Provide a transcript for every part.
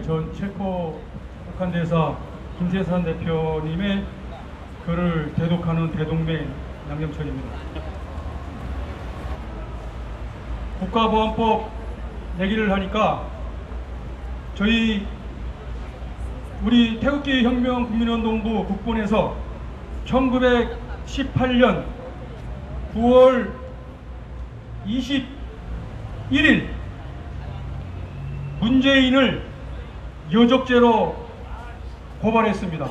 전 체코 북한 대사 김태산 대표님의 글을 대독하는 대동맹 양경철입니다. 국가보안법 얘기를 하니까 우리 태극기 혁명 국민운동부 국본에서 1918년 9월 21일 문재인을 여적죄로 고발했습니다.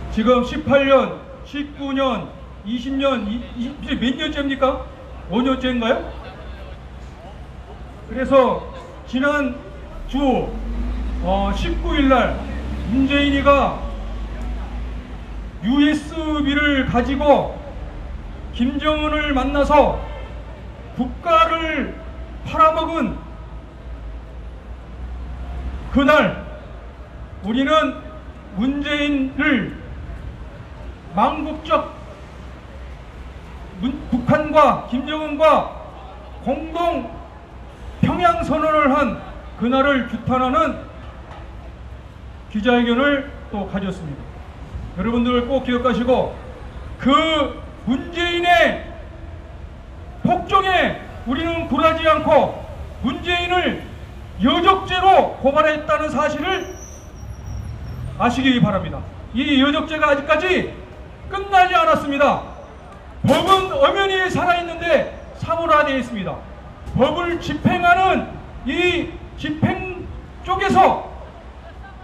지금 18년, 19년, 20년, 이제 몇 년째입니까? 5년째인가요? 그래서 지난 주 19일날 문재인이가 USB를 가지고 김정은을 만나서 국가를 팔아먹은 그날 우리는 문재인을 망국적 북한과 김정은과 공동 평양선언을 한 그날을 규탄하는 기자회견을 또 가졌습니다. 여러분들 꼭 기억하시고 그 문재인의 폭정에 우리는 굴하지 않고 문재인을 여적죄로 고발했다는 사실을 아시기 바랍니다. 이 여적죄가 아직까지 끝나지 않았습니다. 법은 엄연히 살아있는데 사무화되어 있습니다. 법을 집행하는 이 집행 쪽에서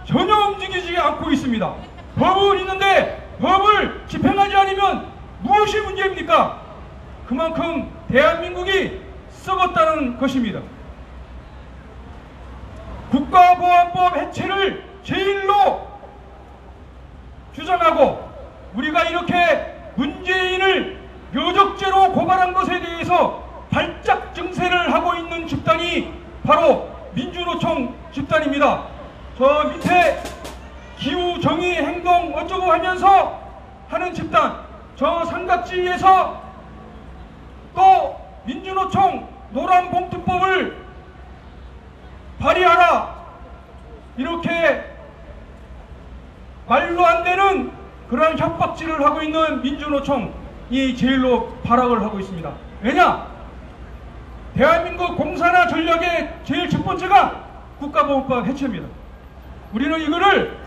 전혀 움직이지 않고 있습니다. 법은 있는데 법을 집행하지 않으면 무엇이 문제입니까? 그만큼 대한민국이 썩었다는 것입니다. 국가보안법 해체를 제일로 주장하고 우리가 이렇게 문재인을 여적죄로 고발한 것에 대해서 발작 증세를 하고 있는 집단이 바로 민주노총 집단입니다. 저 밑에 기후정의 행동 어쩌고 하면서 하는 집단, 저 삼각지에서 또 민주노총 노란봉투법을 발의하라 이렇게 말로 안 되는 그러한 협박질을 하고 있는 민주노총이 제일로 발악을 하고 있습니다. 왜냐? 대한민국 공사나 전략의 제일 첫 번째가 국가보안법 해체입니다. 우리는 이거를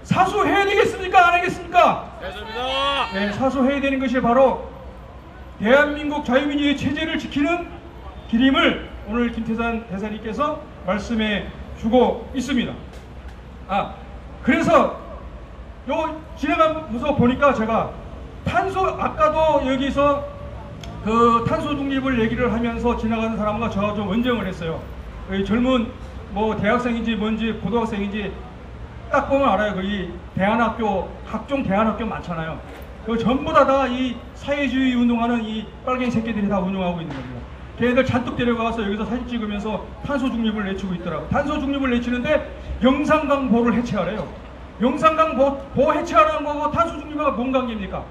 사수해야 되겠습니까? 안 하겠습니까? 됐습니다. 네, 사수해야 되는 것이 바로 대한민국 자유민주주의 체제를 지키는 길임을 오늘 김태산 대사님께서 말씀해 주고 있습니다. 그래서 요 지나가면서 보니까 제가 탄소, 아까도 여기서 그 탄소 중립을 얘기를 하면서 지나가는 사람과 저 좀 언쟁을 했어요. 젊은 뭐 대학생인지 뭔지 고등학생인지 딱 보면 알아요. 이 대안학교, 각종 대안학교 많잖아요. 그 전부 다 이 사회주의 운동하는 이 빨갱이 새끼들이 다 운영하고 있는 겁니다. 걔네들 잔뜩 데려가서 여기서 사진 찍으면서 탄소 중립을 내치고 있더라고. 탄소 중립을 내치는데 영산강보를 해체하래요. 영산강보 해체하라는 거고 탄소 중립과 뭔 관계입니까?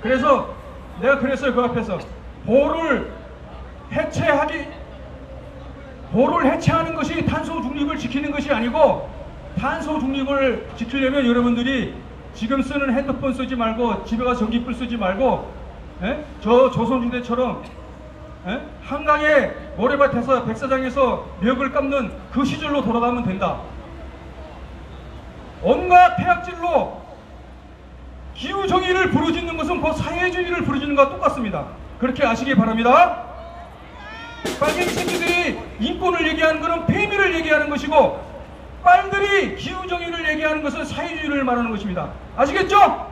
그래서 내가 그랬어요. 그 앞에서 보를 해체하는 것이 탄소 중립을 지키는 것이 아니고, 탄소 중립을 지키려면 여러분들이 지금 쓰는 핸드폰 쓰지 말고 집에 가서 전기불 쓰지 말고 저 조선시대처럼 한강에 모래밭에서 백사장에서 멱을 깎는 그 시절로 돌아가면 된다. 온갖 폐악질로 기후정의를 부르짖는 것은 그 사회주의를 부르짖는 것과 똑같습니다. 그렇게 아시기 바랍니다. 빨갱이 새끼들이 인권을 얘기하는 것은 폐미를 얘기하는 것이고, 빨들이 기후정의를 얘기하는 것은 사회주의를 말하는 것입니다. 아시겠죠?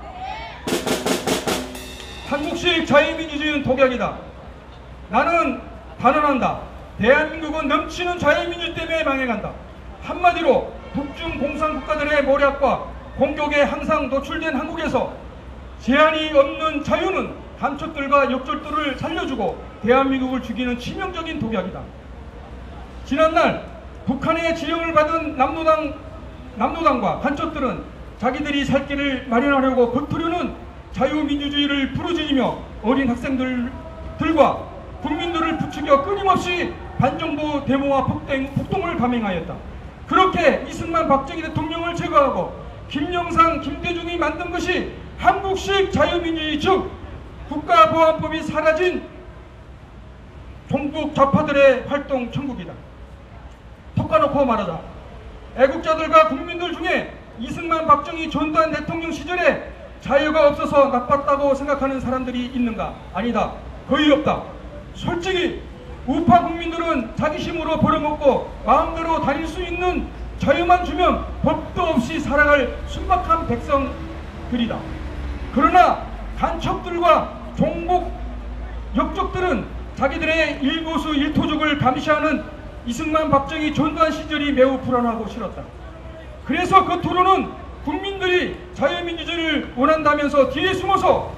한국식 자유민주주의는 독약이다. 나는 단언한다. 대한민국은 넘치는 자유민주 때문에 망해간다. 한마디로 북중 공산국가들의 모략과 공격에 항상 노출된 한국에서 제한이 없는 자유는 간첩들과 역졸들을 살려주고 대한민국을 죽이는 치명적인 독약이다. 지난날 북한의 지령을 받은 남노당과 간첩들은 자기들이 살 길을 마련하려고 겉으로는 자유민주주의를 부르짖으며 어린 학생들과 국민들을 부추겨 끊임없이 반정부 데모와 폭동을 감행하였다. 그렇게 이승만 박정희 대통령을 제거하고 김영삼 김대중이 만든 것이 한국식 자유민주주의, 즉 국가보안법이 사라진 종북 좌파들의 활동 천국이다. 톡까놓고 말하자, 애국자들과 국민들 중에 이승만 박정희 전두환 대통령 시절에 자유가 없어서 나빴다고 생각하는 사람들이 있는가? 아니다. 거의 없다. 솔직히 우파 국민들은 자기 힘으로 벌어먹고 마음대로 다닐 수 있는 자유만 주면 법도 없이 살아갈 순박한 백성들이다. 그러나 간첩들과 종북 역적들은 자기들의 일거수 일토족을 감시하는 이승만 박정희 전두환 시절이 매우 불안하고 싫었다. 그래서 그 토론은 국민들이 자유민주주의를 원한다면서 뒤에 숨어서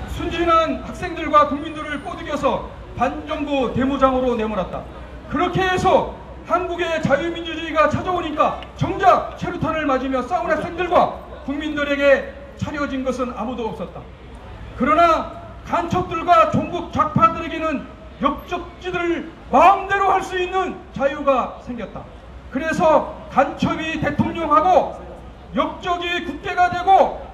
순진한 학생들과 국민들을 꼬드겨서 반정부 데모장으로 내몰았다. 그렇게 해서 한국의 자유민주주의가 찾아오니까 정작 체류탄을 맞으며 싸운 학생들과 국민들에게 차려진 것은 아무도 없었다. 그러나 간첩들과 종북 좌파들에게는 역적지들을 마음대로 할 수 있는 자유가 생겼다. 그래서 간첩이 대통령하고 역적이 국회가 되고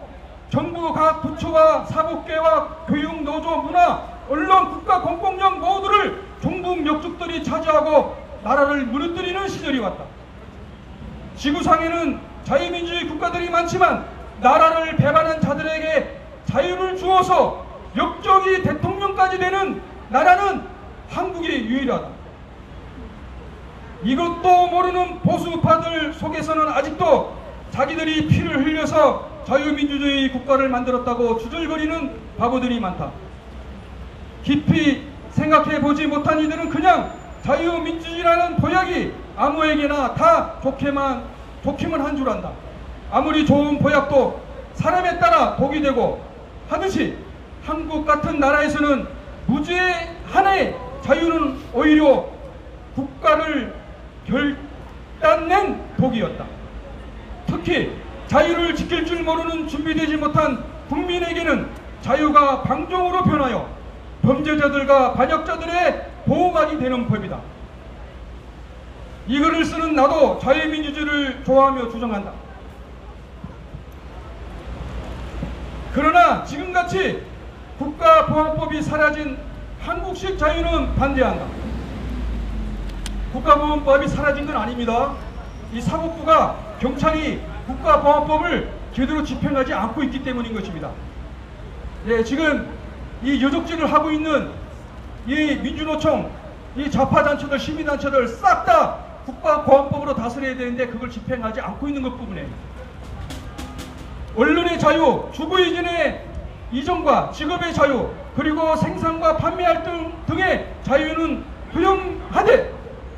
정부 각 부처와 사법계와 교육, 노조, 문화, 언론, 국가 공공력 모두를 종북 역적들이 차지하고 나라를 무너뜨리는 시절이 왔다. 지구상에는 자유민주주의 국가들이 많지만 나라를 배반한 자들에게 자유를 주어서 역적이 대통령까지 되는 나라는 한국이 유일하다. 이것도 모르는 보수파들 속에서는 아직도 자기들이 피를 흘려서 자유민주주의 국가를 만들었다고 주절거리는 바보들이 많다. 깊이 생각해보지 못한 이들은 그냥 자유민주주의라는 보약이 아무에게나 다 좋기만 한 줄 안다. 아무리 좋은 보약도 사람에 따라 독이 되고 하듯이 한국 같은 나라에서는 무죄 하나의 자유는 오히려 국가를 결단낸 독이었다. 특히 자유를 지킬 줄 모르는 준비되지 못한 국민에게는 자유가 방종으로 변하여 범죄자들과 반역자들의 보호막이 되는 법이다. 이 글을 쓰는 나도 자유민주주의를 좋아하며 주장한다. 그러나 지금같이 국가보안법이 사라진 한국식 자유는 반대한다. 국가보안법이 사라진 건 아닙니다. 이 사법부가, 경찰이 국가보안법을 제대로 집행하지 않고 있기 때문인 것입니다. 예, 지금 이 여적질을 하고 있는 이 민주노총, 이 좌파단체들, 시민단체들 싹 다 국가보안법으로 다스려야 되는데 그걸 집행하지 않고 있는 것 뿐이에요. 언론의 자유, 주거이전의 이전과 직업의 자유, 그리고 생산과 판매할 등의 자유는 허용하되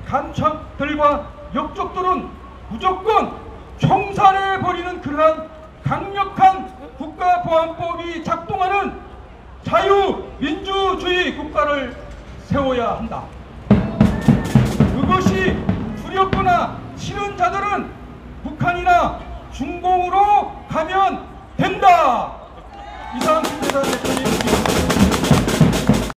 간첩들과 역적들은 무조건 총살해버리는 그러한 강력한 국가보안법이 작동하는 자유민주주의 국가를 세워야 한다. 그것이 두렵거나 싫은 자들은 북한이나 중공으로 가면 된다. 이상 김대단 대표님.